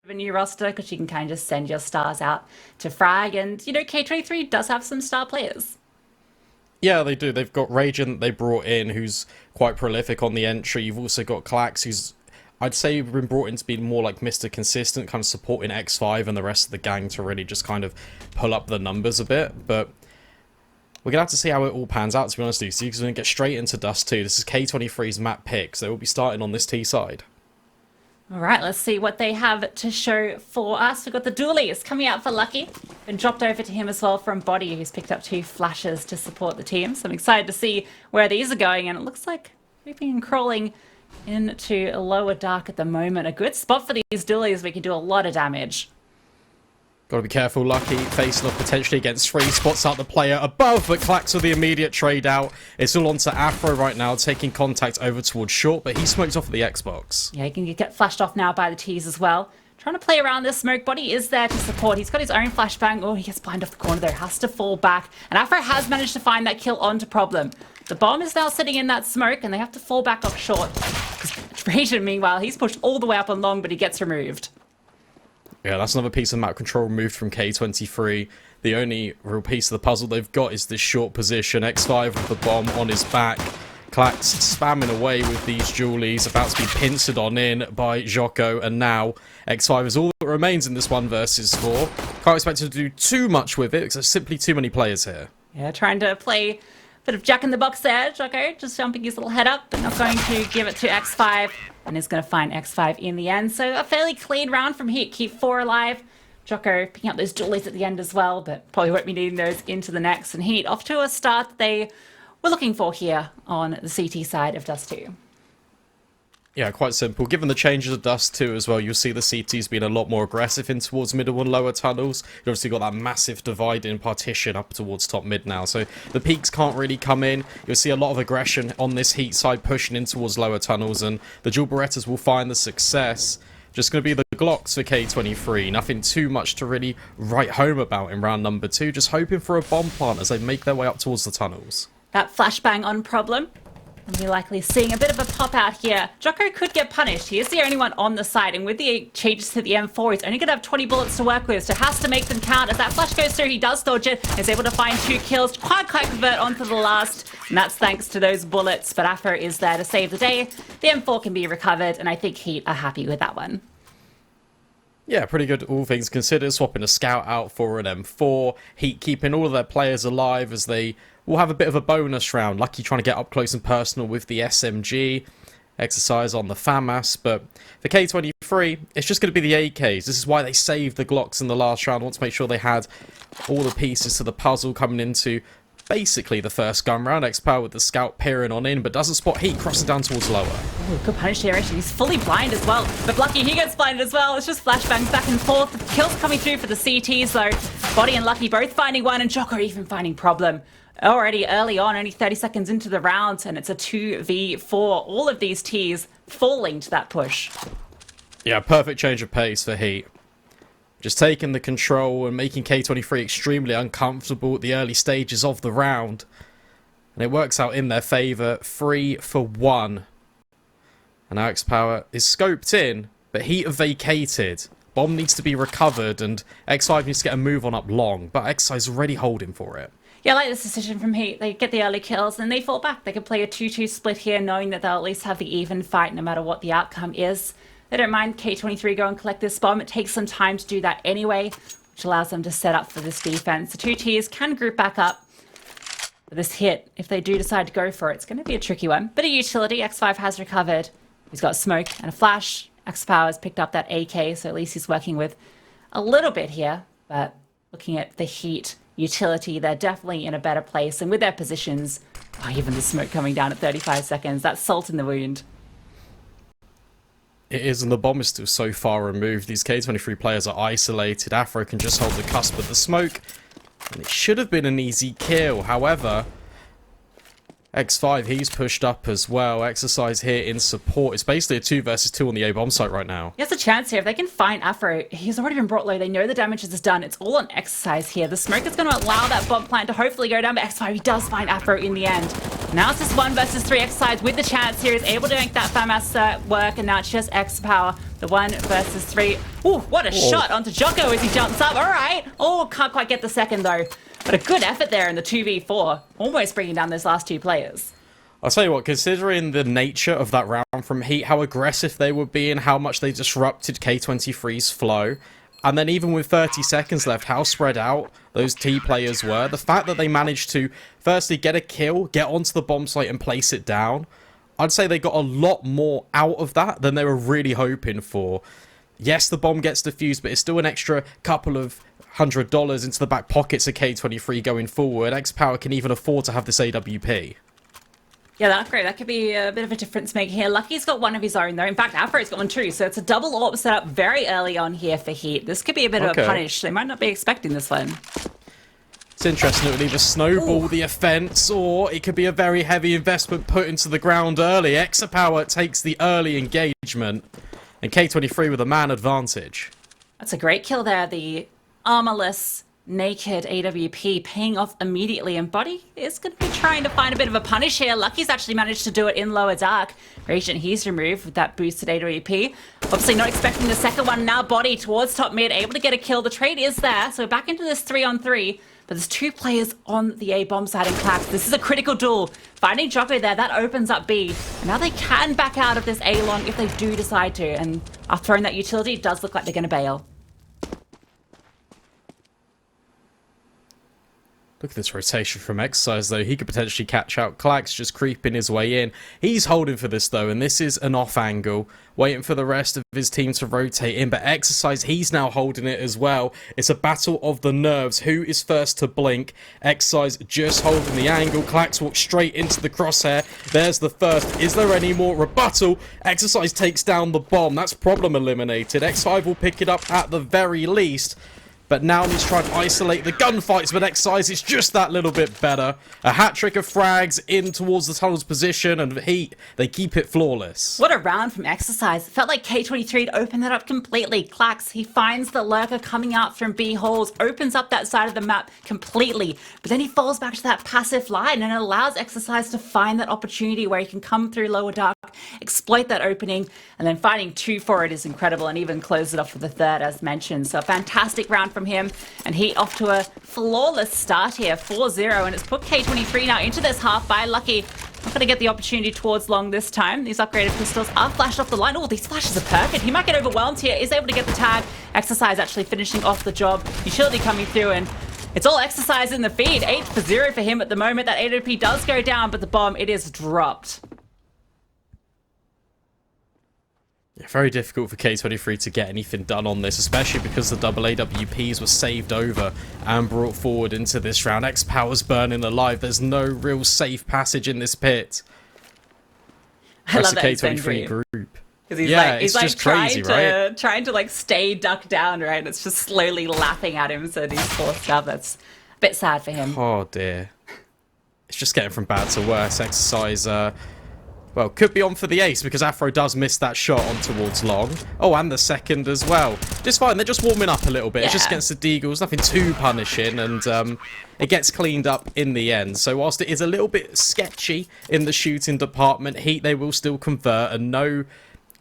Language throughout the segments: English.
A new roster because you can kind of just send your stars out to frag, and you know K23 does have some star players. Yeah, they do. They've got Ragent that they brought in, who's quite prolific on the entry. You've also got Klax, who's, I'd say, been brought in to be more like Mr. Consistent, kind of supporting X5 and the rest of the gang to really just kind of pull up the numbers a bit. But we're going to have to see how it all pans out, to be honest with you. So you're going to get straight into Dust2. This is K23's map pick, so they will be starting on this T side. All right, let's see what they have to show for us. We've got the dualies coming out for Lucky. Been dropped over to him as well from Body, who's picked up 2 flashes to support the team. So I'm excited to see where these are going. And it looks like creeping and crawling into a lower dark at the moment. A good spot for these dualies. We can do a lot of damage. Got to be careful, Lucky. Facing off potentially against 3. Spots out the player above, but Klax with the immediate trade out. It's all onto Afro right now, taking contact over towards Short, but he smoked off of the Xbox. Yeah, he can get flashed off now by the T's as well. Trying to play around this smoke. Body is there to support. He's got his own flashbang. Oh, he gets blind off the corner though. Has to fall back. And Afro has managed to find that kill onto Problem. The bomb is now sitting in that smoke, and they have to fall back off Short. Ragent, meanwhile, he's pushed all the way up on long, but he gets removed. Yeah, that's another piece of map control removed from K23. The only real piece of the puzzle they've got is this short position. X5 with the bomb on his back. Klax spamming away with these dualies, about to be pincered on in by Jocko, and now X5 is all that remains in this 1 versus 4. Can't expect him to do too much with it, because there's simply too many players here. Yeah, trying to play a bit of Jack in the Box there. Jocko just jumping his little head up, but not going to give it to X5. And is going to find X5 in the end. So a fairly clean round from HEET. Keep 4 alive. Jocko picking up those dualies at the end as well, but probably won't be needing those into the next. And HEET off to a start that they were looking for here on the CT side of Dust2. Yeah, quite simple. Given the changes of Dust2 as well, you'll see the CT's been a lot more aggressive in towards middle and lower tunnels. You've obviously got that massive dividing partition up towards top mid now, so the peaks can't really come in. You'll see a lot of aggression on this HEET side pushing in towards lower tunnels, and the dual Berettas will find the success. Just going to be the Glocks for K23. Nothing too much to really write home about in round number 2. Just hoping for a bomb plant as they make their way up towards the tunnels. That flashbang on Problem. And we're likely seeing a bit of a pop out here. Jocko could get punished. He is the only one on the side, and with the changes to the M4, he's only going to have 20 bullets to work with, so has to make them count. As that flash goes through, he does dodge it, and is able to find 2 kills. Quite convert onto the last, and that's thanks to those bullets. But Afro is there to save the day. The M4 can be recovered, and I think HEET are happy with that one. Yeah, pretty good, all things considered. Swapping a scout out for an M4. HEET keeping all of their players alive as they will have a bit of a bonus round. Lucky trying to get up close and personal with the SMG. Exercise on the FAMAS. But for K23, it's just going to be the AKs. This is why they saved the Glocks in the last round. Want to make sure they had all the pieces to the puzzle coming into basically the first gun round. X-Power with the scout peering on in, but doesn't spot HEET crossing down towards lower. Oh, good punish here, actually. He's fully blind as well. But Lucky, he gets blinded as well. It's just flashbangs back and forth. The kills coming through for the CTs, though. Body and Lucky both finding one, and Jocko even finding Problem. Already early on, only 30 seconds into the round, and it's a 2v4. All of these Ts falling to that push. Yeah, perfect change of pace for HEET. Just taking the control and making K23 extremely uncomfortable at the early stages of the round. And it works out in their favour, 3 for 1. And now X-Power is scoped in, but HEET have vacated. Bomb needs to be recovered, and X5 needs to get a move on up long, but X5 is already holding for it. Yeah, I like this decision from HEET. They get the early kills, and they fall back. They can play a 2-2 split here, knowing that they'll at least have the even fight no matter what the outcome is. They don't mind K23 go and collect this bomb. It takes some time to do that anyway, which allows them to set up for this defense. The 2 Ts can group back up. But this hit, if they do decide to go for it, it's going to be a tricky one. Bit of utility. X5 has recovered. He's got smoke and a flash. X-Power has picked up that AK, so at least he's working with a little bit here. But looking at the HEET utility, they're definitely in a better place. And with their positions, oh, even the smoke coming down at 35 seconds, that's salt in the wound. It is, and the bomb is still so far removed. These K23 players are isolated. Afro can just hold the cusp of the smoke, and it should have been an easy kill. However, X5, he's pushed up as well. Exercise here in support. It's basically a 2 versus 2 on the A-bomb site right now. He has a chance here. If they can find Afro, he's already been brought low. They know the damage is done. It's all on Exercise here. The smoke is going to allow that bomb plant to hopefully go down, but X5, he does find Afro in the end. Now it's just 1 versus 3. Exercise with the chance here is able to make that FAMAS work, and now it's just X Power. The 1 versus 3. Ooh, what a shot onto Jocko as he jumps up. All right. Oh, can't quite get the second though. But a good effort there in the 2v4. Almost bringing down those last 2 players. I'll tell you what, considering the nature of that round from HEET, how aggressive they would be and how much they disrupted K23's flow, and then even with 30 seconds left, how spread out those T players were, the fact that they managed to firstly get a kill, get onto the bomb site and place it down, I'd say they got a lot more out of that than they were really hoping for. Yes, the bomb gets defused, but it's still an extra couple of $100 into the back pockets of K23 going forward. X-Power can even afford to have this AWP. Yeah, that upgrade, that could be a bit of a difference maker here. Lucky's got one of his own, though. In fact, Afro's got one too, so it's a double AWP set up very early on here for HEET. This could be a bit of a punish. They might not be expecting this one. It's interesting. It would either snowball the offense, or it could be a very heavy investment put into the ground early. X-Power takes the early engagement, and K23 with a man advantage. That's a great kill there. The armorless naked AWP paying off immediately, and Body is going to be trying to find a bit of a punish here. Lucky's actually managed to do it in lower dark. Radiant, he's removed with that boosted AWP. Obviously not expecting the second one. Now Body towards top mid, able to get a kill. The trade is there, so back into this 3-on-3, but there's 2 players on the A bomb side in Clax. This is a critical duel. Finding Jocko there, that opens up B. And now they can back out of this A long if they do decide to, and after throwing that utility, it does look like they're going to bail. Look at this rotation from Exercise, though. He could potentially catch out. Clax just creeping his way in. He's holding for this, though, and this is an off angle. Waiting for the rest of his team to rotate in, but Exercise, he's now holding it as well. It's a battle of the nerves. Who is first to blink? Exercise just holding the angle. Clax walks straight into the crosshair. There's the first. Is there any more rebuttal? Exercise takes down the bomb. That's problem eliminated. X5 will pick it up at the very least. But now needs to try and isolate the gunfights, but Exercise is just that little bit better. A hat-trick of frags in towards the tunnel's position, and HEET, they keep it flawless. What a round from Exercise. It felt like K23 had opened that up completely. Clax, he finds the lurker coming out from B holes, opens up that side of the map completely, but then he falls back to that passive line and allows Exercise to find that opportunity where he can come through lower dark, exploit that opening, and then finding 2 for it is incredible, and even close it off with the third, as mentioned. So a fantastic round from him, and HEET off to a flawless start here, 4-0, and it's put K23 now into this half by Lucky. Not going to get the opportunity towards long this time. These upgraded pistols are flashed off the line. Oh, these flashes are perfect. He might get overwhelmed here. Is able to get the tag. Exercise actually finishing off the job. Utility coming through, and it's all Exercise in the feed. 8-0 for him at the moment. That AWP does go down, but the bomb, it is dropped. Yeah, very difficult for K23 to get anything done on this, especially because the double AWPs were saved over and brought forward into this round. X-Power's burning alive. There's no real safe passage in this pit. I love that K23 group. He's yeah, like, he's it's like just crazy, right? Trying to like stay ducked down, right? It's just slowly laughing at him, so he's forced up. That's a bit sad for him. Oh dear. It's just getting from bad to worse. Exercise, well, could be on for the ace because Afro does miss that shot on towards long. Oh, and the second as well. Just fine. They're just warming up a little bit. Yeah. It's just against the Deagles. Nothing too punishing, and it gets cleaned up in the end. So whilst it is a little bit sketchy in the shooting department, HEET, they will still convert, and no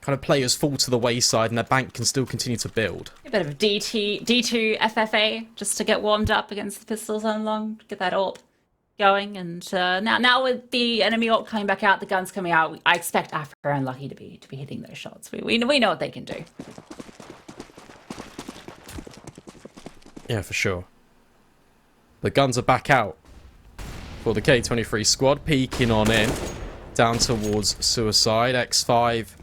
kind of players fall to the wayside, and their bank can still continue to build. A bit of a D2 FFA just to get warmed up against the pistols on long, get that AWP going, and now with the enemy AWP coming back out, the guns coming out, I expect Afro and Lucky to be hitting those shots. We know what they can do. Yeah, for sure. The guns are back out for the K23 squad, peeking on in down towards Suicide. X5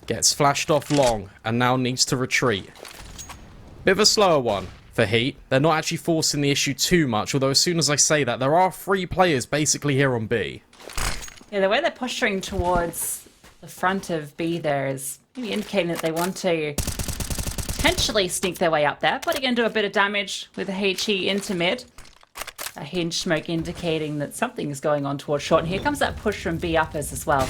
gets flashed off long and now needs to retreat. Bit of a slower one for HEET. They're not actually forcing the issue too much, although as soon as I say that, there are 3 players basically here on B. Yeah, the way they're posturing towards the front of B there is maybe indicating that they want to potentially sneak their way up there, but again do a bit of damage with the HE into mid. A hinge smoke indicating that something is going on towards short, and here comes that push from B uppers as well.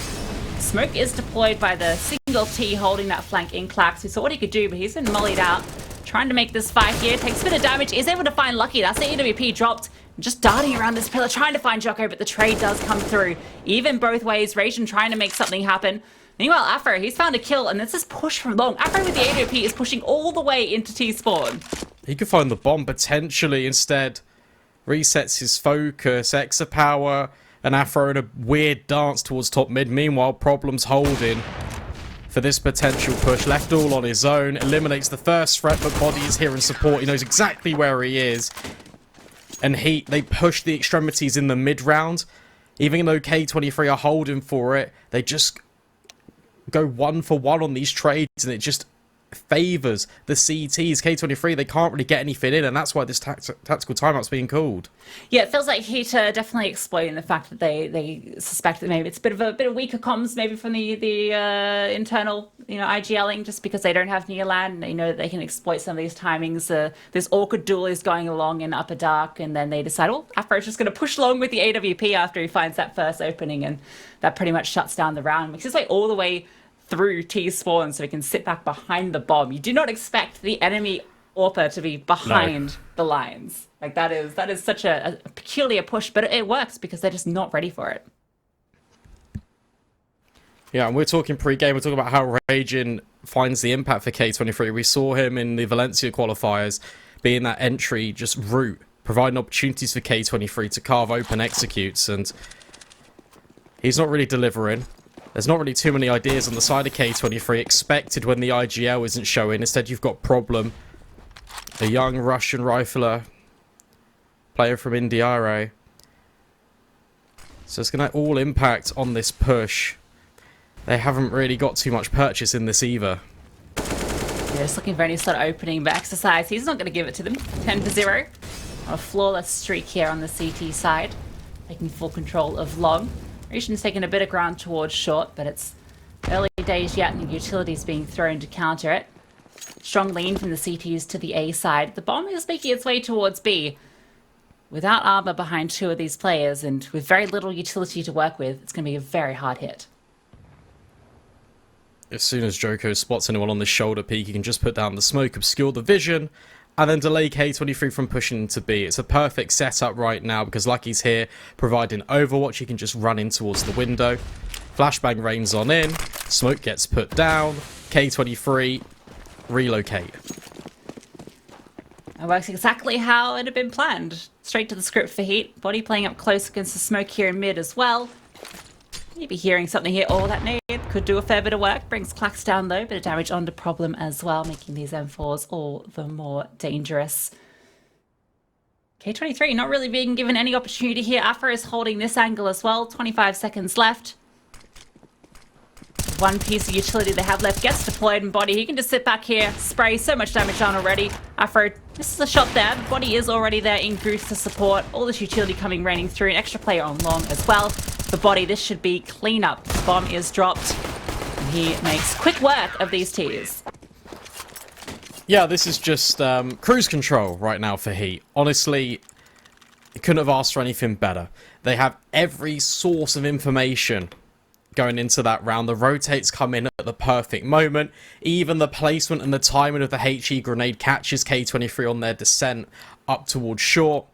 Smoke is deployed by the single T holding that flank in Clax. We saw what he could do, but he's been mollied out. Trying to make this fight here. Takes a bit of damage. Is able to find Lucky. That's the AWP dropped. Just darting around this pillar, trying to find Jocko, but the trade does come through. Even both ways, Raging trying to make something happen. Meanwhile, Afro, he's found a kill, and this is push from long. Afro with the AWP is pushing all the way into T-spawn. He could find the bomb potentially. Instead, resets his focus. Exa power and Afro in a weird dance towards top mid. Meanwhile, Problems holding for this potential push. Left all on his own. Eliminates the first threat, but Body is here in support. He knows exactly where he is. And HEET, they push the extremities in the mid round. Even though K23 are holding for it, they just go 1-for-1 on these trades, and it just favours the CTs. K23, they can't really get anything in, and that's why this tactical timeout's being called. Yeah, it feels like HEET are definitely exploiting the fact that they suspect that maybe it's a bit of weaker comms, maybe from the internal, IGLing, just because they don't have near land. They know that they can exploit some of these timings. This awkward duel is going along in upper dark, and then they decide, well, Afro's just going to push along with the AWP after he finds that first opening, and that pretty much shuts down the round. Makes his way all the way through T-spawn so he can sit back behind the bomb. You do not expect the enemy AWPer to be behind the lines. Like, that is such a peculiar push, but it works because they're just not ready for it. Yeah, and we're talking pre-game, we're talking about how Raging finds the impact for K23. We saw him in the Valencia qualifiers being that entry just route, providing opportunities for K23 to carve open executes, and he's not really delivering. There's not really too many ideas on the side of K23 expected when the IGL isn't showing. Instead, you've got Problem, a young Russian rifler, player from Indiare. So it's going to all impact on this push. They haven't really got too much purchase in this either. Yeah, just looking for any sort of opening, but Exercise, he's not going to give it to them. 10-0. On a flawless streak here on the CT side. Taking full control of long. Rishon's taking a bit of ground towards short, but it's early days yet, and the utility's being thrown to counter it. Strong lean from the CTs to the A side. The bomb is making its way towards B. Without armor behind two of these players, and with very little utility to work with, it's going to be a very hard hit. As soon as Joko spots anyone on the shoulder peak, he can just put down the smoke, obscure the vision, and then delay K23 from pushing to B. It's a perfect setup right now because Lucky's here providing overwatch. He can just run in towards the window. Flashbang rains on in. Smoke gets put down. K23 relocate. It works exactly how it had been planned. Straight to the script for HEET. Body playing up close against the smoke here in mid as well. Maybe hearing something here. Oh, that nade could do a fair bit of work. Brings Clax down though. Bit of damage onto Problem as well, making these M4s all the more dangerous. K23 not really being given any opportunity here. Afro is holding this angle as well. 25 seconds left. One piece of utility they have left gets deployed, and Body, he can just sit back here, spray so much damage on already. Afro, this is a shot there. Body is already there in Goose to support. All this utility coming raining through. An extra player on long as well. For Body, this should be cleanup. The bomb is dropped. And he makes quick work of these tears. Yeah, this is just cruise control right now for HEET. Honestly, you couldn't have asked for anything better. They have every source of information going into that round. The rotates come in at the perfect moment. Even the placement and the timing of the HE grenade catches K23 on their descent up towards short.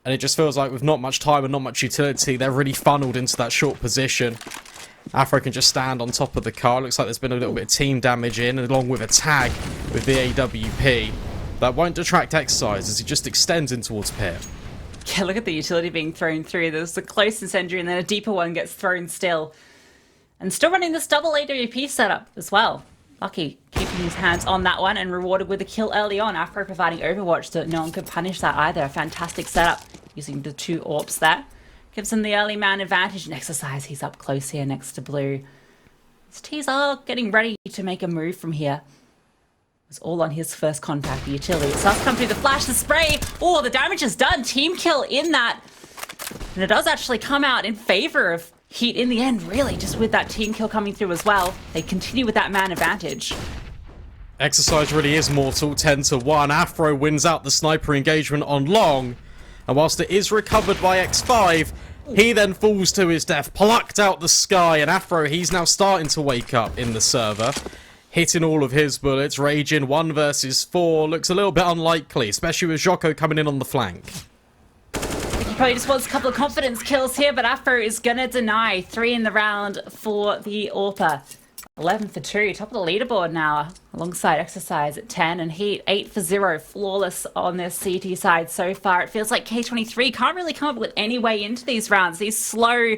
And it just feels like with not much time and not much utility, they're really funneled into that short position. Afro can just stand on top of the car. Looks like there's been a little bit of team damage in, along with a tag with the AWP. That won't detract Exercise as he just extends in towards Pier. Yeah, look at the utility being thrown through. There's a close incendiary and then a deeper one gets thrown still. And still running this double AWP setup as well. Lucky keeping his hands on that one and rewarded with a kill early on. Afro providing overwatch so that no one could punish that either. A fantastic setup using the two AWPs there. Gives him the early man advantage and Exercise. He's up close here next to Blue. His T's are getting ready to make a move from here. It's all on his first contact, the utility. It starts to come through the flash, the spray. Oh, the damage is done. Team kill in that. And it does actually come out in favor of HEET in the end, really, just with that team kill coming through as well. They continue with that man advantage. Exercise really is mortal, 10-1. Afro wins out the sniper engagement on long. And whilst it is recovered by X5, he then falls to his death, plucked out the sky. And Afro, he's now starting to wake up in the server. Hitting all of his bullets. Raging 1 versus 4 looks a little bit unlikely, especially with Jocko coming in on the flank. probably just wants a couple of confidence kills here, but Afro is going to deny 3 in the round for the AWPer. 11 for 2, top of the leaderboard now, alongside Exercise at 10, and Heat 8 for 0, flawless on their CT side so far. It feels like K23 can't really come up with any way into these rounds. These slow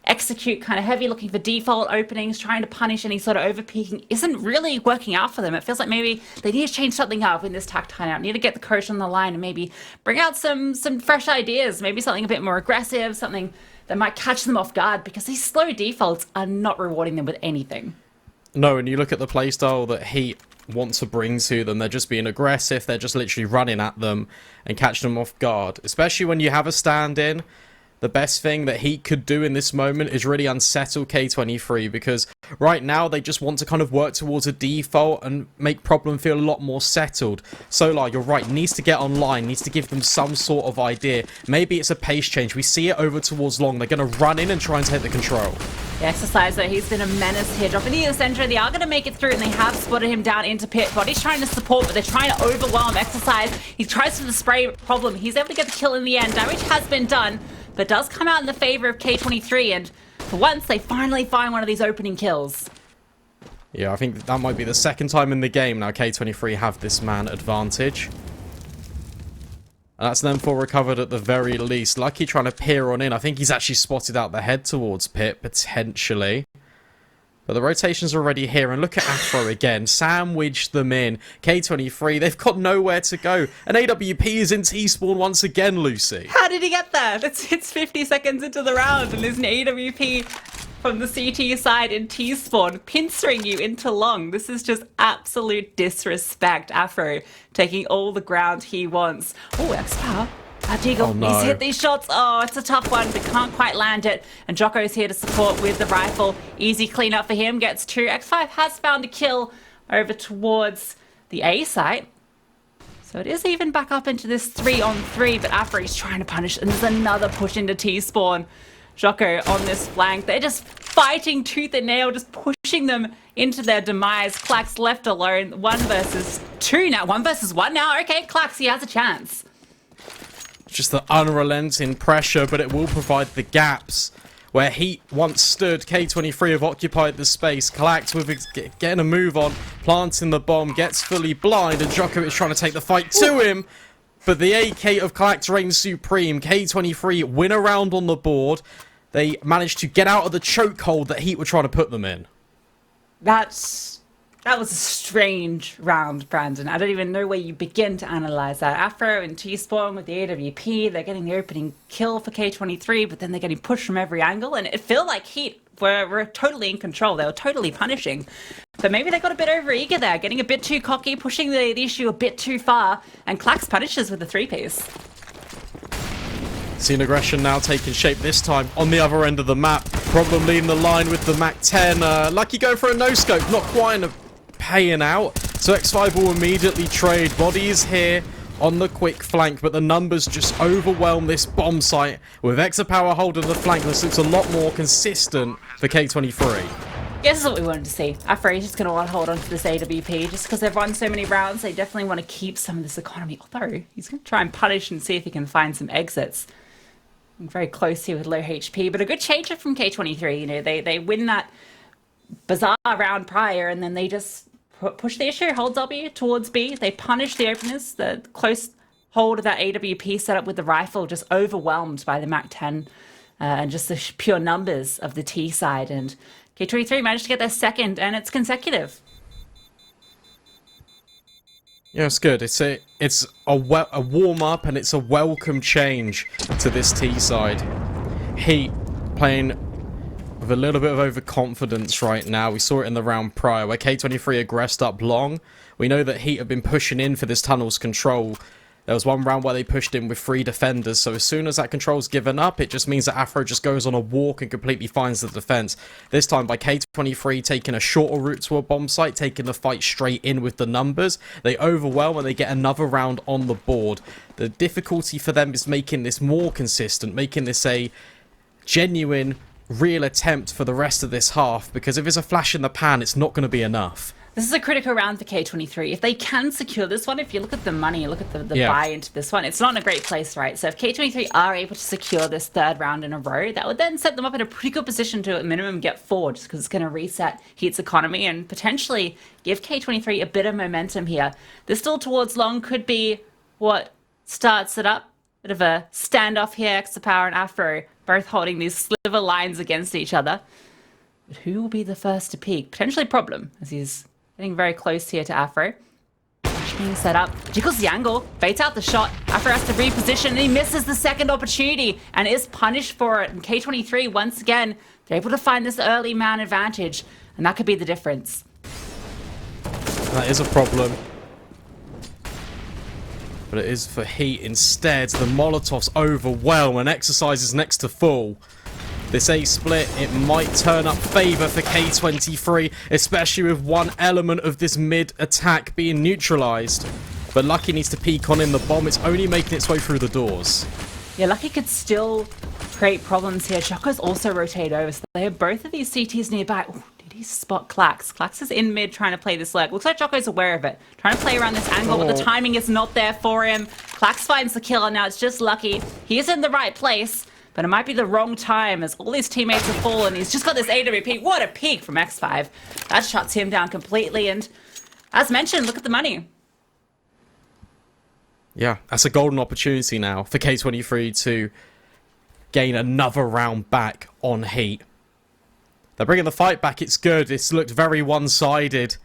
execute, kind of heavy, looking for default openings, trying to punish any sort of overpeaking isn't really working out for them. It feels like maybe they need to change something up in this tact timeout. Need to get the coach on the line and maybe bring out some fresh ideas, maybe something a bit more aggressive, something that might catch them off guard, because these slow defaults are not rewarding them with anything. No, and you look at the playstyle that Heat want to bring to them, they're just being aggressive, they're just literally running at them and catching them off guard. Especially when you have a stand-in, the best thing that Heat could do in this moment is really unsettle K23, because right now they just want to kind of work towards a default and make Problem feel a lot more settled. Solar, you're right, needs to get online, needs to give them some sort of idea. Maybe it's a pace change. We see it over towards long. They're going to run in and try and take the control. The Exercise, though, he's been a menace here. Dropping the center, they are going to make it through, and they have spotted him down into pit. Body's trying to support, but they're trying to overwhelm Exercise. He tries for the spray Problem. He's able to get the kill in the end. Damage has been done, but does come out in the favor of K23, and for once, they finally find one of these opening kills. Yeah, I think that might be the second time in the game now K23 have this man advantage. And that's them 4 recovered at the very least. Lucky trying to peer on in. I think he's actually spotted out the head towards pit, potentially. But the rotations are already here, and look at Afro again. Sandwich them in. K23, they've got nowhere to go. And AWP is in T-spawn once again, Lucy. How did he get there? It's 50 seconds into the round, and there's an AWP from the CT side in T-spawn, pincering you into long. This is just absolute disrespect. Afro taking all the ground he wants. Oh, X-Power. Deagle, he's hit these shots. Oh, it's a tough one, but can't quite land it. And Jocko's here to support with the rifle. Easy cleanup for him, gets 2. X5 has found a kill over towards the A site. So it is even back up into this 3-on-3, but Afro is trying to punish, and there's another push into T-spawn. Jocko on this flank. They're just fighting tooth and nail, just pushing them into their demise. Clax left alone. 1 versus 2 now. 1 versus 1 now. Okay, Clax, he has a chance. Just the unrelenting pressure, but it will provide the gaps. Where Heat once stood, K23 have occupied the space. Clax with getting a move on, planting the bomb, gets fully blind, and Jocko is trying to take the fight to him. But the AK of Clax reigns supreme. K23 win a round on the board. They managed to get out of the chokehold that Heat were trying to put them in. That was a strange round, Brandon. I don't even know where you begin to analyze that. Afro and T-spawn with the AWP, they're getting the opening kill for K23, but then they're getting pushed from every angle, and it felt like Heat were totally in control. They were totally punishing. But maybe they got a bit over-eager there, getting a bit too cocky, pushing the issue a bit too far, and Clax punishes with the 3-piece. Scene aggression now taking shape, this time on the other end of the map. Problem leading the line with the MAC-10. Lucky going for a no-scope, not quite paying out. So X5 will immediately trade. Bodies here on the quick flank, but the numbers just overwhelm this bomb site. With Exapower holding the flank, this looks a lot more consistent for K23. Yeah, this is what we wanted to see. Afro is just going to want to hold on to this AWP. Just because they've won so many rounds, they definitely want to keep some of this economy. Although, he's going to try and punish and see if he can find some exits. Very close here with low HP, but a good changer from K23. You know, they win that bizarre round prior, and then they just push the issue, hold W towards B. They punish the openers. The close hold of that AWP setup with the rifle just overwhelmed by the MAC-10 and just the pure numbers of the T side. And K23 managed to get their second, and it's consecutive. Yeah, it's good. It's a warm-up, and it's a welcome change to this T side. Heat playing with a little bit of overconfidence right now. We saw it in the round prior, where K23 aggressed up long. We know that Heat have been pushing in for this tunnel's control. There was one round where they pushed in with 3 defenders, so as soon as that control's given up, it just means that Afro just goes on a walk and completely finds the defense. This time by K23 taking a shorter route to a bomb site, taking the fight straight in with the numbers. They overwhelm and they get another round on the board. The difficulty for them is making this more consistent, making this a genuine, real attempt for the rest of this half, because if it's a flash in the pan, it's not going to be enough. This is a critical round for K23. If they can secure this one, if you look at the money, look at the buy into this one, it's not in a great place, right? So if K23 are able to secure this third round in a row, that would then set them up in a pretty good position to at minimum get four, just because it's going to reset HEET's economy and potentially give K23 a bit of momentum here. This duel towards long could be what starts it up. Bit of a standoff here, Exapower and Afro, both holding these sliver lines against each other. But who will be the first to peak? Potentially Problem, as he's getting very close here to Afro. Being set up. Jiggles the angle, baits out the shot. Afro has to reposition and he misses the second opportunity and is punished for it. And K23, once again, they're able to find this early man advantage. And that could be the difference. That is a problem. But it is for HEET instead. The Molotovs overwhelm and Exercise is next to full. This A split, it might turn up favour for K23, especially with one element of this mid attack being neutralised. But Lucky needs to peek on in the bomb. It's only making its way through the doors. Yeah, Lucky could still create problems here. Choco's also rotate over, so they have both of these CTs nearby. Ooh, did he spot Clax? Clax is in mid trying to play this lurk. Looks like Choco's aware of it. Trying to play around this angle, but the timing is not there for him. Clax finds the kill, and now it's just Lucky. He is in the right place. But it might be the wrong time as all his teammates have fallen. He's just got this AWP. What a peak from X5. That shuts him down completely. And as mentioned, look at the money. Yeah, that's a golden opportunity now for K23 to gain another round back on HEET. They're bringing the fight back. It's good. It's looked very one-sided.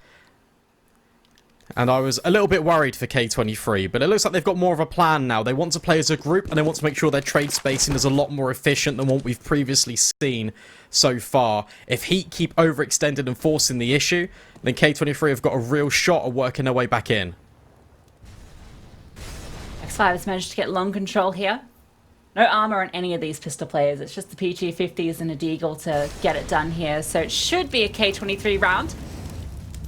And I was a little bit worried for K23, but it looks like they've got more of a plan now. They want to play as a group, and they want to make sure their trade spacing is a lot more efficient than what we've previously seen so far. If HEET keep overextended and forcing the issue, then K23 have got a real shot at working their way back in. X5 has managed to get long control here. No armor on any of these pistol players. It's just the PG50s and a Deagle to get it done here. So it should be a K23 round.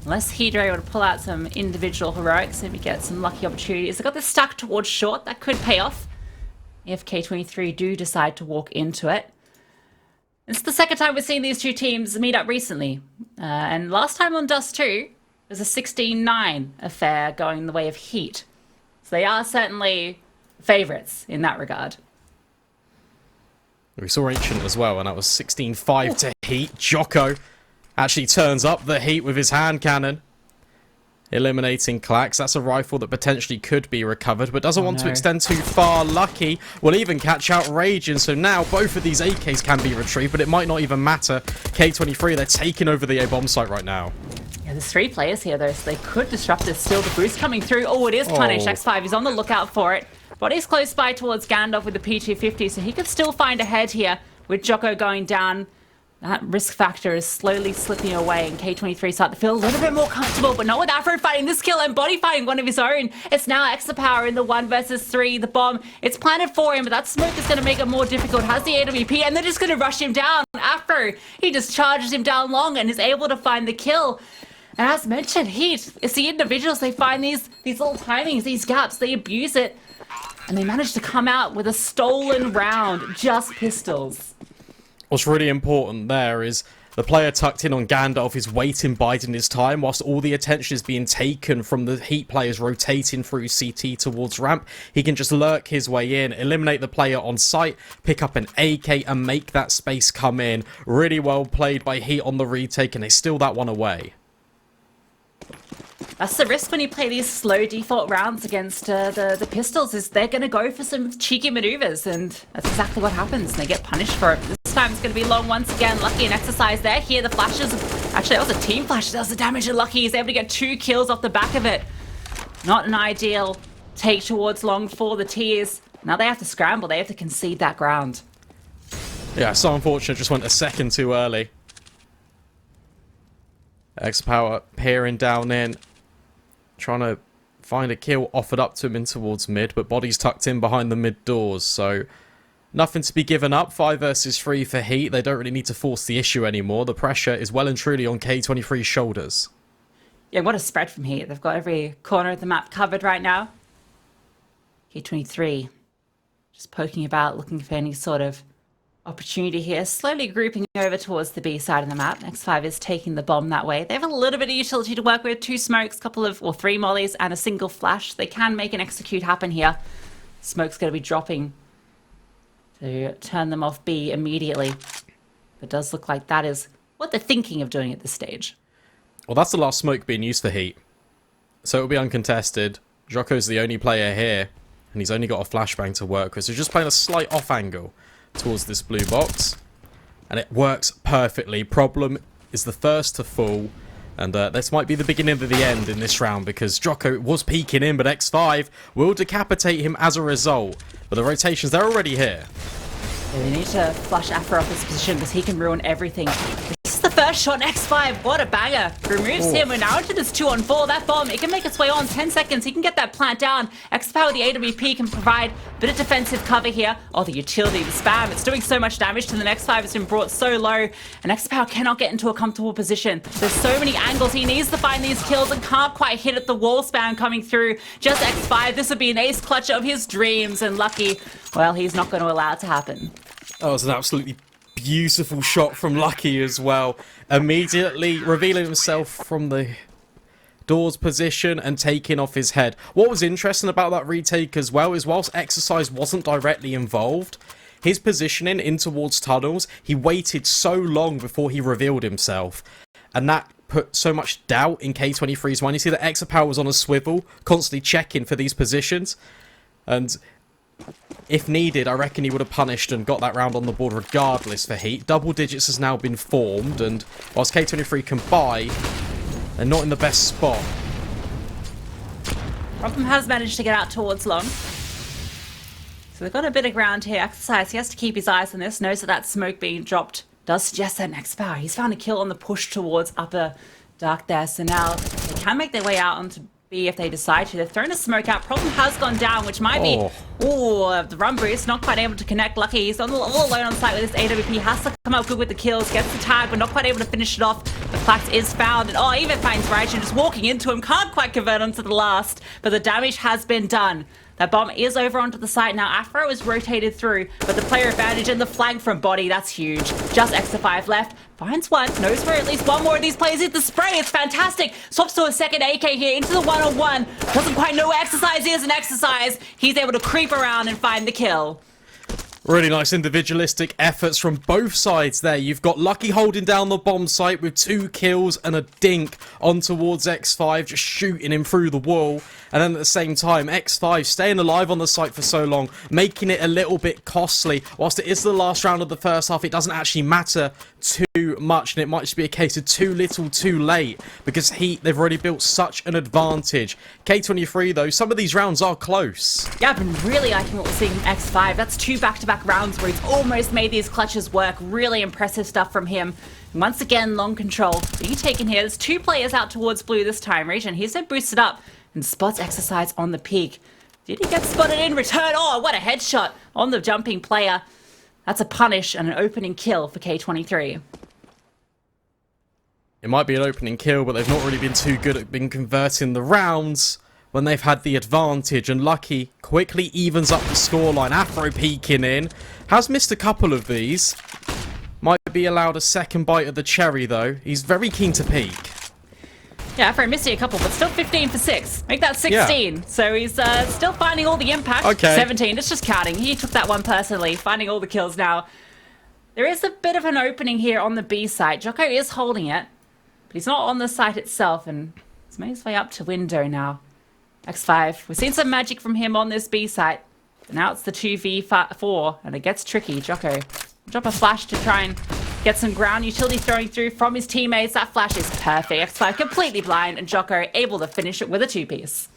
Unless HEET are able to pull out some individual heroics, maybe get some lucky opportunities. They've got this stuck towards short. That could pay off if K23 do decide to walk into it. It's the second time we've seen these two teams meet up recently. And last time on Dust2, it was a 16-9 affair going the way of HEET. So they are certainly favourites in that regard. We saw Ancient as well, and that was 16-5 to HEET. Jocko actually turns up the HEET with his hand cannon, eliminating Clax. That's a rifle that potentially could be recovered, but doesn't want to extend too far. Lucky will even catch out Raging, so now both of these AKs can be retrieved, but it might not even matter. K23, they're taking over the A bomb site right now. Yeah, there's three players here, though, so they could disrupt this. Still, the boost coming through. Oh, it is punished. X5, he's on the lookout for it. Body's close by towards Gandalf with the P250, so he could still find a head here with Jocko going down. That risk factor is slowly slipping away, and K23 start to feel a little bit more comfortable, but not with Afro fighting this kill and Body fighting one of his own. It's now Exapower in the 1 versus 3. The bomb, it's planted for him, but that smoke is going to make it more difficult. Has the AWP, and they're just going to rush him down. Afro, he just charges him down long and is able to find the kill. And as mentioned, HEET, it's the individuals, they find these little timings, these gaps, they abuse it, and they manage to come out with a stolen round, just pistols. What's really important there is the player tucked in on Gandalf is waiting, biding his time, whilst all the attention is being taken from the HEET players rotating through CT towards ramp. He can just lurk his way in, eliminate the player on site, pick up an AK and make that space come in. Really well played by HEET on the retake, and they steal that one away. That's the risk when you play these slow default rounds against the pistols, is they're going to go for some cheeky maneuvers, and that's exactly what happens, and they get punished for it. This time it's going to be long once again. Lucky and Exercise there. Here the flashes, actually that was a team flash, that was the damage, and Lucky is able to get 2 kills off the back of it. Not an ideal take towards long for the Tiers. Now they have to scramble, they have to concede that ground. Yeah, so unfortunate, just went a second too early. X-Power peering down in, trying to find a kill offered up to him in towards mid, but Body's tucked in behind the mid doors, so nothing to be given up. 5 versus 3 for HEET. They don't really need to force the issue anymore. The pressure is well and truly on K23's shoulders. Yeah, what a spread from HEET. They've got every corner of the map covered right now. K23 just poking about, looking for any sort of opportunity here, slowly grouping over towards the B side of the map. X5 is taking the bomb that way. They have a little bit of utility to work with, 2 smokes, three mollies, and a single flash. They can make an execute happen here. Smoke's going to be dropping to turn them off B immediately. It does look like that is what they're thinking of doing at this stage. Well, that's the last smoke being used for Heat. So it'll be uncontested. Jocko's the only player here, and he's only got a flashbang to work with. So just playing a slight off angle towards this blue box, and it works perfectly. Problem is the first to fall, and this might be the beginning of the end in this round, because Jocko was peeking in, but X5 will decapitate him as a result. But the rotations, they're already here. Yeah, they need to flush Afro off his position because he can ruin everything. This is the first shot, X5, what a banger. Removes him, we're now into this 2-on-4. That bomb, it can make its way on, 10 seconds, he can get that plant down. X5 with the AWP can provide a bit of defensive cover here. Oh, the utility, the spam, it's doing so much damage to the X5, it's been brought so low, and X-Power cannot get into a comfortable position. There's so many angles, he needs to find these kills and can't quite hit at the wall spam coming through. Just X5, this would be an ace clutcher of his dreams, and Lucky, well, he's not going to allow it to happen. That was an absolutely beautiful shot from Lucky as well. Immediately revealing himself from the door's position and taking off his head. What was interesting about that retake as well is whilst Exercise wasn't directly involved, his positioning in towards tunnels, he waited so long before he revealed himself. And that put so much doubt in K23's mind. You see that Exapower was on a swivel, constantly checking for these positions. And if needed, I reckon he would have punished and got that round on the board regardless for Heat. Double digits has now been formed, and whilst K23 can buy, they're not in the best spot. Problem has managed to get out towards long. So they've got a bit of ground here. Exercise, he has to keep his eyes on this, knows that that smoke being dropped does suggest that next power. He's found a kill on the push towards upper dark there, so now they can make their way out onto B if they decide to. They've thrown a smoke out. Problem has gone down, which might be... Oh, the run boost, not quite able to connect. Lucky, he's all alone on site with his AWP. Has to come up good with the kills. Gets the tag, but not quite able to finish it off. The Klax is found, and even finds Raichu just walking into him. Can't quite convert onto the last, but the damage has been done. That bomb is over onto the site now. Afro is rotated through, but the player advantage and the flank from body, that's huge. Just X5 left. Finds one, knows where at least one more of these players hit the spray. It's fantastic. Swaps to a second AK here into the 1-on-1. Doesn't quite know where Exercise is, and Exercise, he's able to creep around and find the kill. Really nice individualistic efforts from both sides there. You've got Lucky holding down the bomb site with 2 kills and a dink on towards X5, just shooting him through the wall. And then at the same time, X5 staying alive on the site for so long, making it a little bit costly. Whilst it is the last round of the first half, it doesn't actually matter too much, and it might just be a case of too little too late, because Heat, they've already built such an advantage. K23 though, some of these rounds are close. Yeah, I've been really liking what we're seeing from X5. That's 2 back-to-back rounds where he's almost made these clutches work. Really impressive stuff from him. And once again, long control. Being taken here. There's 2 players out towards blue this time. Region, he's been boosted up and spots Exercise on the peak. Did he get spotted in return? Oh, what a headshot on the jumping player. That's a punish and an opening kill for K23. It might be an opening kill, but they've not really been too good at converting the rounds when they've had the advantage. And Lucky quickly evens up the scoreline. Afro peeking in. Has missed a couple of these. Might be allowed a second bite of the cherry, though. He's very keen to peek. Yeah, Afro missing a couple, but still 15 for 6. Make that 16. Yeah. So he's still finding all the impact. Okay. 17, it's just counting. He took that one personally, finding all the kills now. There is a bit of an opening here on the B site. Jocko is holding it, but he's not on the site itself, and he's made his way up to window now. X5, we've seen some magic from him on this B site, but now it's the 2v4, and it gets tricky. Jocko, drop a flash to try and get some ground utility throwing through from his teammates. That flash is perfect. X5 completely blind, and Jocko able to finish it with a 2-piece.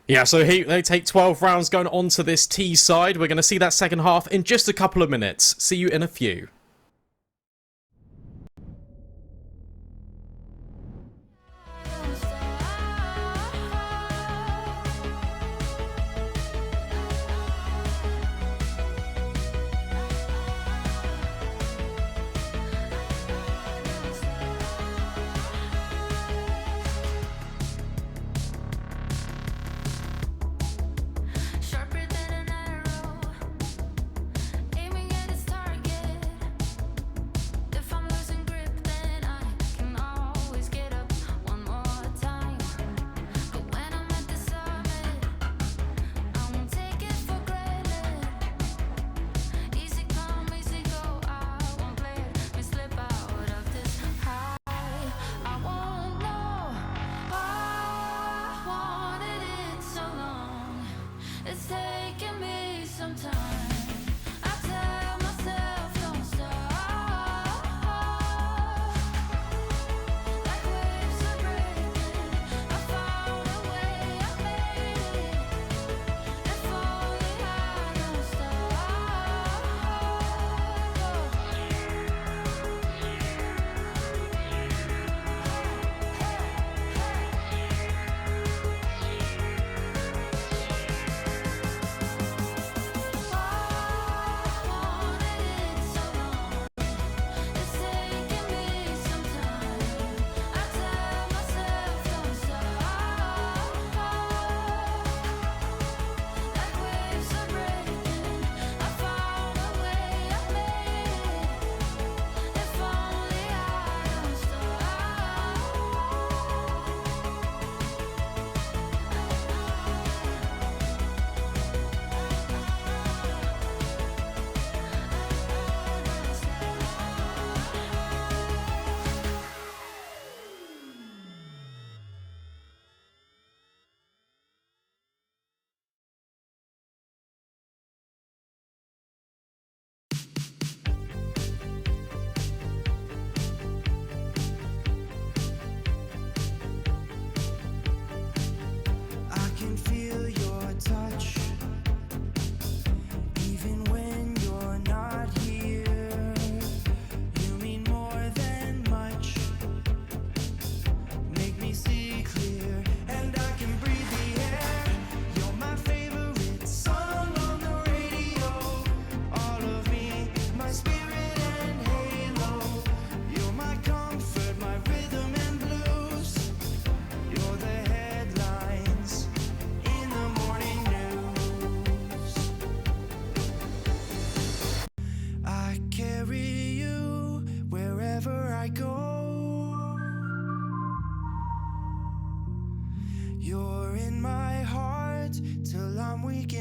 Yeah, so they take 12 rounds going on to this T side. We're going to see that second half in just a couple of minutes. See you in a few. Sharper than an arrow, aiming at its target.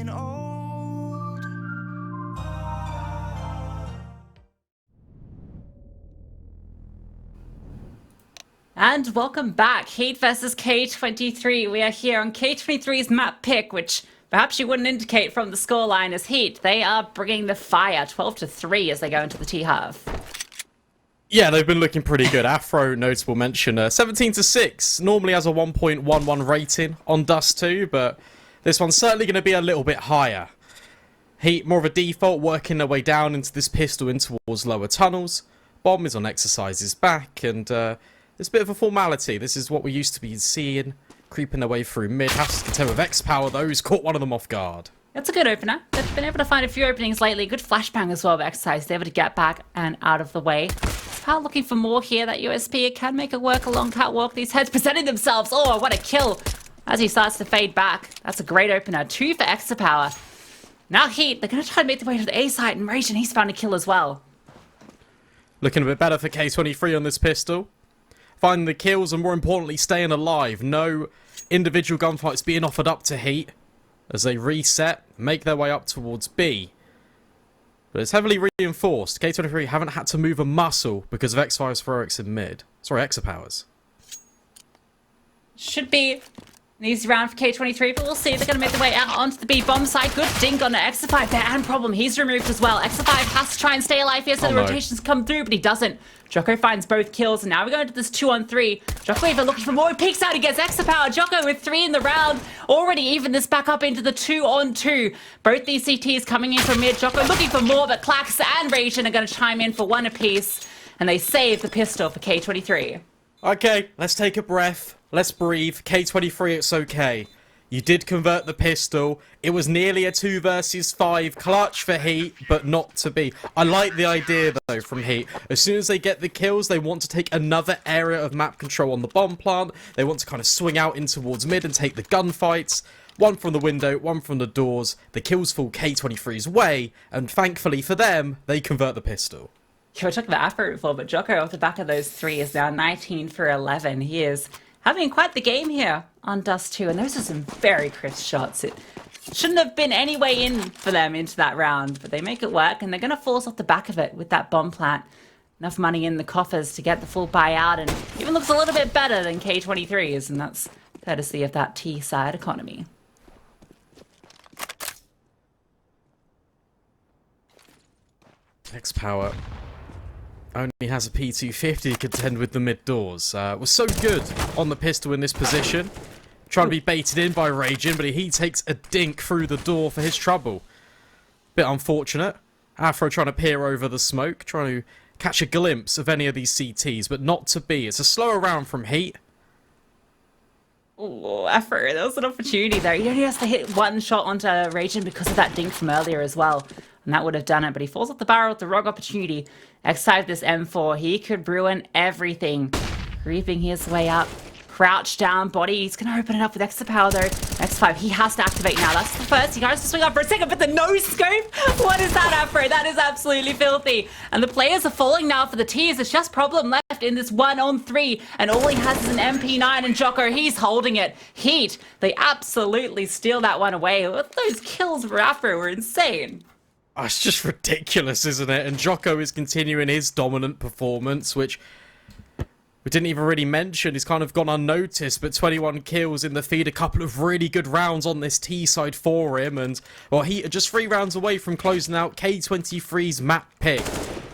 getting old. And welcome back. HEET versus K23. We are here on K23's map pick, which perhaps you wouldn't indicate from the scoreline as HEET. They are bringing the fire 12-3 as they go into the T-half. Yeah, they've been looking pretty good. Afro, notable mention, 17-6. Normally has a 1.11 rating on Dust2, but this one's certainly going to be a little bit higher. HEET, more of a default, working their way down into this pistol in towards lower tunnels. Bomb is on Exercise's back, and it's a bit of a formality. This is what we used to be seeing, creeping their way through mid. Has to contend with X-Power, though, who's caught one of them off guard. That's a good opener. They've been able to find a few openings lately. Good flashbang as well of Exercise. They're able to get back and out of the way. Power looking for more here. That USP can make it work along catwalk. These heads presenting themselves. Oh, what a kill as he starts to fade back. That's a great opener. 2 for Extra Power. Now HEET, they're going to try to make their way to the A site, and Rage, and he's found a kill as well. Looking a bit better for K23 on this pistol. Finding the kills and, more importantly, staying alive. No individual gunfights being offered up to HEET as they reset, make their way up towards B. But it's heavily reinforced. K23 haven't had to move a muscle because of X-Fire's heroics in mid. Sorry, Exopowers. Should be an easy round for K23, but we'll see. They're going to make their way out onto the B bomb site. Good dink on the Exify there, and problem. He's removed as well. Exify has to try and stay alive here so the rotations come through, but he doesn't. Jocko finds both kills, and now we're going to this 2-on-3. Jocko even looking for more. He peeks out, he gets Extra Power. Jocko with 3 in the round. Already even this back up into the 2-on-2. Both these CTs coming in from mid. Jocko looking for more, but Klax and Ragin are going to chime in for 1 apiece, and they save the pistol for K23. Okay, let's take a breath. Let's breathe. K23, it's okay. You did convert the pistol. It was nearly a 2 versus 5 clutch for HEET, but not to be. I like the idea, though, from HEET. As soon as they get the kills, they want to take another area of map control on the bomb plant. They want to kind of swing out in towards mid and take the gunfights. 1 from the window, 1 from the doors. The kills fall K23's way, and thankfully for them, they convert the pistol. Yeah, we talked about Afro before, but Jocko off the back of those 3 is now 19 for 11. He is having quite the game here on Dust2, and those are some very crisp shots. It shouldn't have been any way in for them into that round, but they make it work, and they're going to force off the back of it with that bomb plant. Enough money in the coffers to get the full buyout, and even looks a little bit better than K23's, and that's courtesy of that T-side economy. X-Power only has a P250 to contend with the mid doors. Was so good on the pistol in this position. Trying to be baited in by Ragin, but he takes a dink through the door for his trouble. Bit unfortunate. Afro trying to peer over the smoke, trying to catch a glimpse of any of these CTs, but not to be. It's a slower round from HEET. Oh, Afro, that was an opportunity there. He only has to hit 1 shot onto Ragin because of that dink from earlier as well. And that would have done it, but he falls off the barrel with the wrong opportunity. X5 this M4, he could ruin everything. Creeping his way up. Crouch down, body. He's going to open it up with extra power though. X5, he has to activate now. That's the first. He goes to swing up for a second, but the no scope? What is that, Afro? That is absolutely filthy. And the players are falling now for the T's. It's just problem left in this 1-on-3. And all he has is an MP9 and Jocko. He's holding it. HEET, they absolutely steal that one away. Those kills for Afro were insane. Oh, it's just ridiculous, isn't it? And Jocko is continuing his dominant performance, which we didn't even really mention. He's kind of gone unnoticed, but 21 kills in the feed, a couple of really good rounds on this T side for him, and well, he just 3 rounds away from closing out K23's map pick.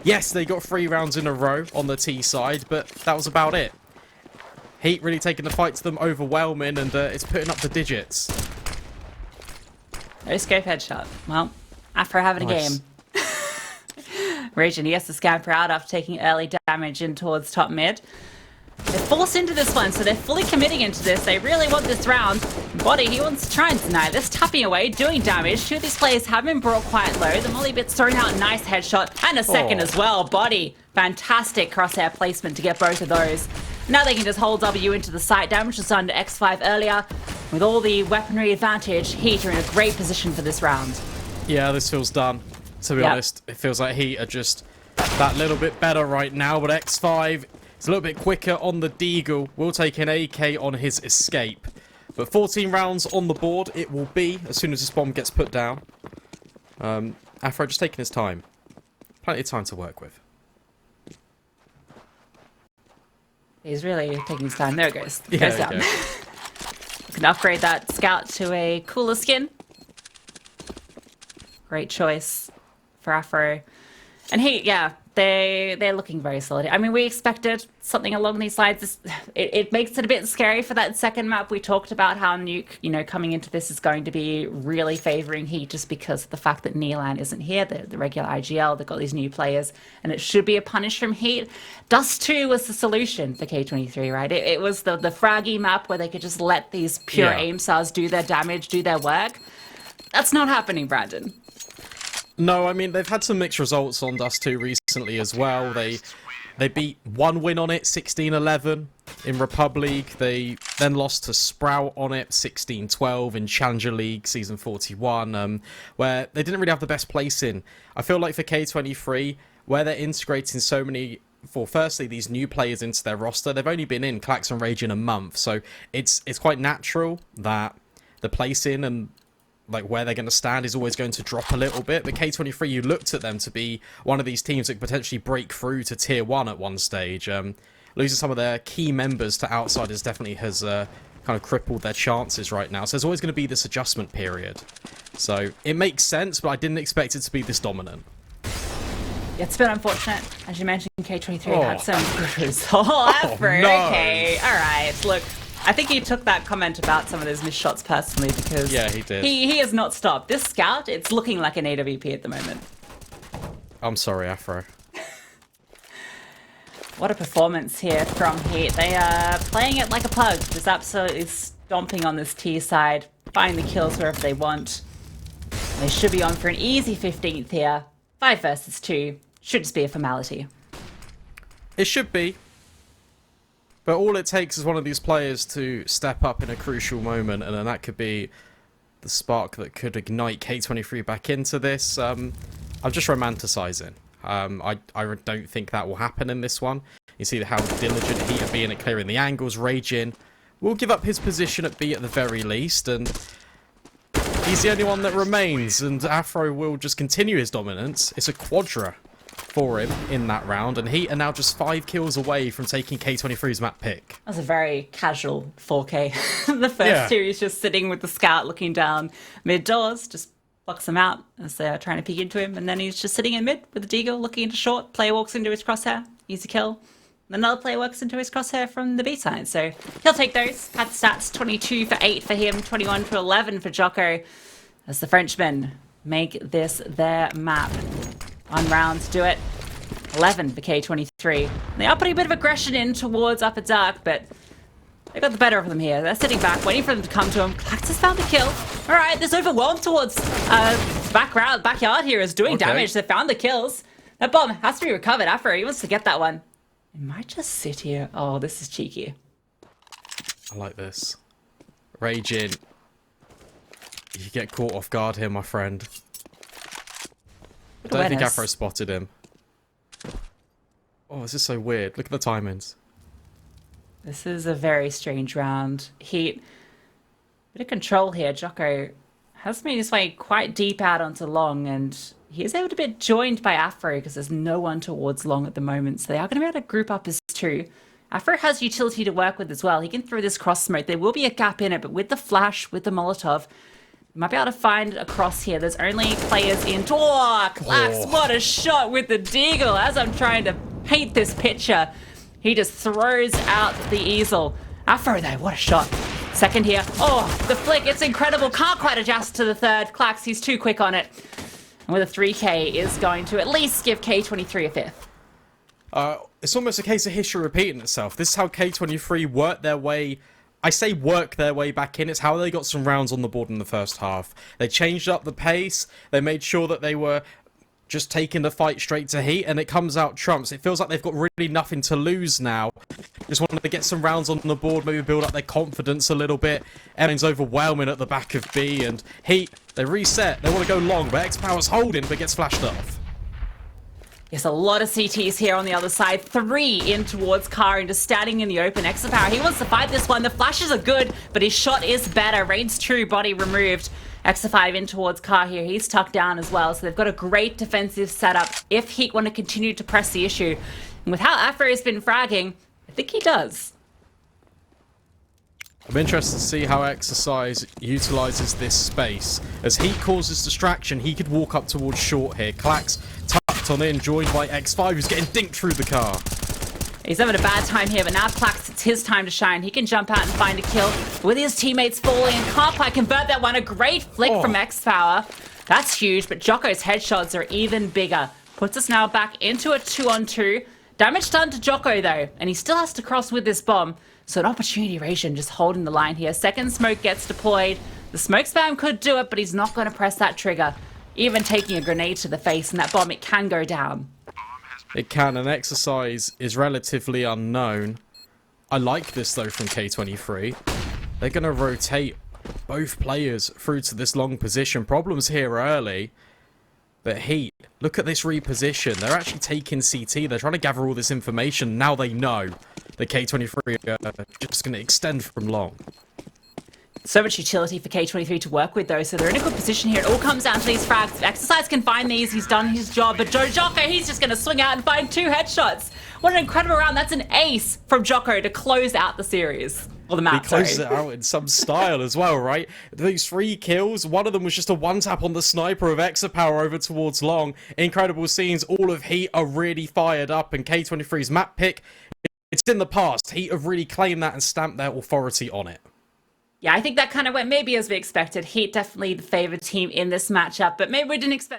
Yes, they got 3 rounds in a row on the T side, but that was about it. HEET really taking the fight to them, overwhelming, and it's putting up the digits. No scope headshot. Well, Afro having a game. Ragin, he has to scamper out after taking early damage in towards top mid. They're forced into this one, so they're fully committing into this. They really want this round. Body, he wants to try and deny this. Tapping away, doing damage. 2 of these players have been brought quite low. The molly bit's thrown out, nice headshot. And a second as well. Body, fantastic crosshair placement to get both of those. Now they can just hold W into the site. Damage was done to X5 earlier. With all the weaponry advantage, HEET are in a great position for this round. Yeah, this feels done. To be honest, it feels like HEET are just that little bit better right now, but X5 is a little bit quicker on the Deagle. Will take an AK on his escape. But 14 rounds on the board it will be as soon as this bomb gets put down. Afro just taking his time. Plenty of time to work with. He's really taking his time. There it goes. It Yeah, goes down. there you go. We can upgrade that scout to a cooler skin. Great choice for Afro. And HEET, yeah, they're looking very solid. I mean, we expected something along these lines. It makes it a bit scary for that second map. We talked about how Nuke, you know, coming into this is going to be really favoring HEET just because of the fact that Neolan isn't here, the regular IGL. They've got these new players, and it should be a punish from HEET. Dust2 was the solution for K23, right? It was the fraggy map where they could just let these pure aim stars do their damage, do their work. That's not happening, Brandon. No, I mean, they've had some mixed results on Dust2 recently as well. They beat one win on it, 16-11 in Republic. They then lost to Sprout on it, 16-12 in Challenger League Season 41, where they didn't really have the best placing. I feel like for K23, where they're integrating so many, for firstly, these new players into their roster, they've only been in Clax and Rage in a month, so it's quite natural that the placing and like where they're going to stand is always going to drop a little bit. But K23, you looked at them to be one of these teams that could potentially break through to tier 1 at one stage. Losing some of their key members to outsiders definitely has kind of crippled their chances right now. So there's always going to be this adjustment period. So it makes sense, but I didn't expect it to be this dominant. It's been unfortunate. As you mentioned, K23 had some good results. Afro, no. okay. All right, look. I think he took that comment about some of those missed shots personally because Yeah, he did. He has not stopped. This scout, it's looking like an AWP at the moment. I'm sorry, Afro. What a performance here from HEET. They are playing it like a pug, just absolutely stomping on this tier side, finding the kills wherever they want. They should be on for an easy 15th here. 5 versus 2. Should just be a formality. It should be. But all it takes is one of these players to step up in a crucial moment, and then that could be the spark that could ignite K23 back into this. I'm just romanticizing. I don't think that will happen in this one. You see how diligent HEET are being at clearing the angles. Raging will give up his position at B at the very least, and he's the only one that remains, and Afro will just continue his dominance. It's a quadra for him in that round, and HEET are now just 5 kills away from taking K23's map pick. That was a very casual 4K. The first 2, he's just sitting with the scout looking down mid doors, just blocks them out as they're trying to peek into him, and then he's just sitting in mid with the deagle looking into short. Player walks into his crosshair, easy kill. Another player works into his crosshair from the B side, so he'll take those. Had stats 22 for 8 for him, 21 for 11 for Jocko, as the Frenchmen make this their map. 1 round to do it. 11 for K23. They are putting a bit of aggression in towards Upper Dark, but they got the better of them here. They're sitting back, waiting for them to come to him. Clax has found the kill. All right, this overwhelm towards backyard here is doing damage. They found the kills. That bomb has to be recovered. Afro, he wants to get that one. It might just sit here. Oh, this is cheeky. I like this. Raging. You get caught off guard here, my friend. I don't think Afro spotted him. Oh, this is so weird. Look at the timings. This is a very strange round. HEET, bit of control here. Jocko has made his way quite deep out onto long, and he is able to be joined by Afro because there's no one towards long at the moment. So they are going to be able to group up as 2. Afro has utility to work with as well. He can throw this cross smoke. There will be a gap in it, but with the flash, with the Molotov, you might be able to find a cross here. There's only players in. Oh, Clax, what a shot with the deagle. As I'm trying to paint this picture, he just throws out the easel. Afro though, what a shot. Second here. Oh, the flick, it's incredible. Can't quite adjust to the third. Clax, he's too quick on it. And with a 3K is going to at least give K23 a 5th. It's almost a case of history repeating itself. This is how K23 worked their way. I say work their way back in. It's how they got some rounds on the board in the first half. They changed up the pace. They made sure that they were just taking the fight straight to HEET, and it comes out trumps. It feels like they've got really nothing to lose now. Just wanted to get some rounds on the board, maybe build up their confidence a little bit. Everything's overwhelming at the back of B, and HEET, they reset. They want to go long, but X-Power's holding, but gets flashed off. Yes, a lot of CTs here on the other side. 3 in towards Car and just standing in the open. Exapower, he wants to fight this one. The flashes are good, but his shot is better. Raid's true body removed. Exa5 in towards Car here. He's tucked down as well, so they've got a great defensive setup if HEET want to continue to press the issue. And with how Afro has been fragging, I think he does. I'm interested to see how Exercise utilizes this space. As HEET causes distraction, he could walk up towards short here. Clax tucked on in, joined by X5, who's getting dinked through the car. He's having a bad time here, but now Clax, it's his time to shine. He can jump out and find a kill with his teammates falling, and can't quite convert that one. A great flick from X-Power. That's huge, but Jocko's headshots are even bigger. Puts us now back into a 2-on-2. Damage done to Jocko, though, and he still has to cross with this bomb. So an opportunity Ration just holding the line here. Second smoke gets deployed. The smoke spam could do it, but he's not going to press that trigger. Even taking a grenade to the face, and that bomb, it can go down. It can, and Exercise is relatively unknown. I like this, though, from K23. They're going to rotate both players through to this long position. Problems here early. But HEET, look at this reposition. They're actually taking CT. They're trying to gather all this information. Now they know that K23 are just going to extend from long. So much utility for K23 to work with, though, so they're in a good position here. It all comes down to these frags. If Exercise can find these, he's done his job. But Jocko, he's just going to swing out and find 2 headshots. What an incredible round. That's an ace from Jocko to close out the series. Or the map, He closes it out in some style as well, right? These 3 kills, one of them was just a one-tap on the sniper of Exapower over towards long. Incredible scenes. All of HEET are really fired up, and K23's map pick, it's in the past. HEET have really claimed that and stamped their authority on it. Yeah, I think that kind of went maybe as we expected. HEET definitely the favored team in this matchup, but maybe we didn't expect